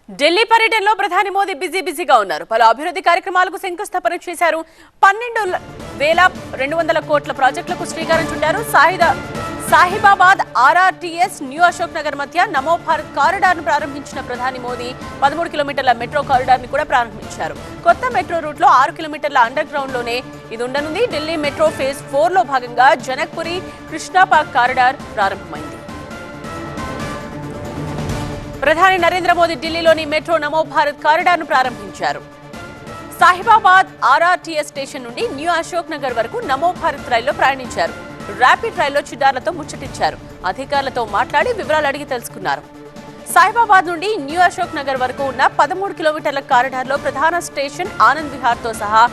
ఢిల్లీ పర్యటనలో ప్రధాని మోదీ బిజీగా ఉన్నారు. పలు అభివృద్ధి కార్యక్రమాలకు శంకుస్థాపన చేశారు. 12,200 కోట్ల ప్రాజెక్టులకు శ్రీకారం చుట్టారు. సాహిబాబాద్ ఆర్ఆర్టీఎస్ న్యూ అశోక్ నగర్ మధ్య నమో భారత్ కారిడార్ ను ప్రారంభించిన ప్రధాని మోదీ 13 కిలోమీటర్ల మెట్రో కారిడార్ ని కూడా ప్రారంభించారు. కొత్త మెట్రో రూట్ లో 6 కిలోమీటర్ల అండర్ గ్రౌండ్ లోనే ఇది ఉండనుంది. ఢిల్లీ మెట్రో ఫేజ్ 4 లో భాగంగా జనక్పురి కృష్ణాపాక్ కారిడార్ ప్రారంభమైంది. ప్రధాని నరేంద్ర మోదీ ఢిల్లీలోని మెట్రో నమో భారత్ కారిడార్ ను ప్రారంభించారు. సాహిబాబాద్ ఆర్ఆర్టీఎస్ స్టేషన్ నుండి న్యూ అశోక్ నగర్ వరకు నమో భారత్ రైల్లో ప్రయాణించారు. ర్యాపిడ్ రైల్లో చిన్నారులతో ముచ్చటించారు. అధికారులతో మాట్లాడి వివరాలు అడిగి తెలుసుకున్నారు. సాహిబాబాద్ నుండి న్యూ అశోక్ నగర్ వరకు ఉన్న 13 కిలోమీటర్ల కారిడార్లో ప్రధాన స్టేషన్ ఆనంద్ విహార్ తో సహా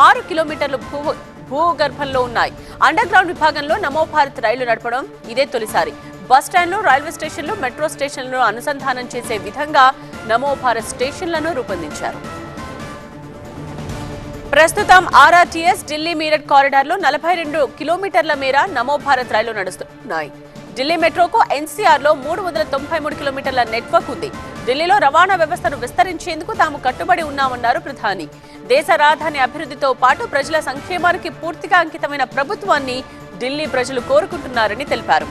6 కిలోమీటర్లు భూగర్భంలో ఉన్నాయి. అండర్ గ్రౌండ్ విభాగంలో నమో భారత్ రైలు నడపడం ఇదే తొలిసారి. బస్ స్టాండ్లు, రైల్వే స్టేషన్లు, మెట్రో స్టేషన్లను అనుసంధానం చేసే విధంగా నమో భారత్ స్టేషన్లను రూపొందించారు. ప్రస్తుతం ఆర్ఆర్టీఎస్ ఢిల్లీ మీరట్ కారిడార్లో 42 కిలోమీటర్ల మేర నమో భారత్ రైలు నడుస్తున్నాయి. ఢిల్లీ మెట్రోకు ఎన్సీఆర్ లో 393 కిలోమీటర్ల నెట్వర్క్ ఉంది. ఢిల్లీలో రవాణా వ్యవస్థను విస్తరించేందుకు తాము కట్టుబడి ఉన్నామన్నారు ప్రధాని. దేశ రాజధాని అభివృద్ధితో పాటు ప్రజల సంక్షేమానికి పూర్తిగా అంకితమైన ప్రభుత్వాన్ని ఢిల్లీ ప్రజలు కోరుకుంటున్నారని తెలిపారు.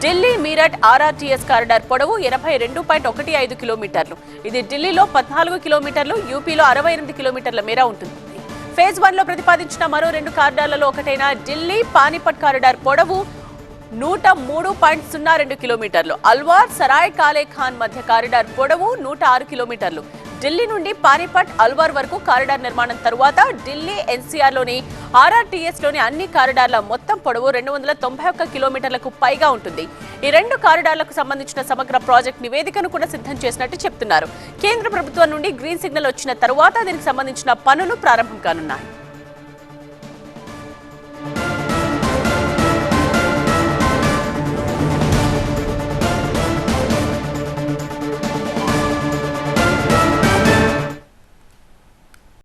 ఢిల్లీ మీరట్ ఆర్ఆర్టీఎస్ కారిడార్ పొడవు 82.15 కిలోమీటర్లు. ఇది ఢిల్లీలో 14 కిలోమీటర్లు, యూపీలో 68 కిలోమీటర్ల మేర ఉంటుంది. ఫేజ్ 1 లో ప్రతిపాదించిన మరో 2 కారిడార్లలో ఒకటైన ఢిల్లీ పానీపట్ కారిడార్ పొడవు 103.02 కిలోమీటర్లు. అల్వార్ సరాయ్ కాలే ఖాన్ మధ్య కారిడార్ పొడవు 106 కిలోమీటర్లు. ఢిల్లీ నుండి పానీపట్, అల్వార్ వరకు కారిడార్ నిర్మాణం తరువాత ఢిల్లీ ఎన్సీఆర్ లోని ఆర్ఆర్టీఎస్ లోని అన్ని కారిడార్ల మొత్తం పొడవు 291 కిలోమీటర్లకు పైగా ఉంటుంది. ఈ 2 కారిడార్లకు సంబంధించిన సమగ్ర ప్రాజెక్ట్ నివేదికను కూడా సిద్ధం చేసినట్టు చెప్తున్నారు. కేంద్ర ప్రభుత్వం నుండి గ్రీన్ సిగ్నల్ వచ్చిన తరువాత దీనికి సంబంధించిన పనులు ప్రారంభం కానున్నాయి.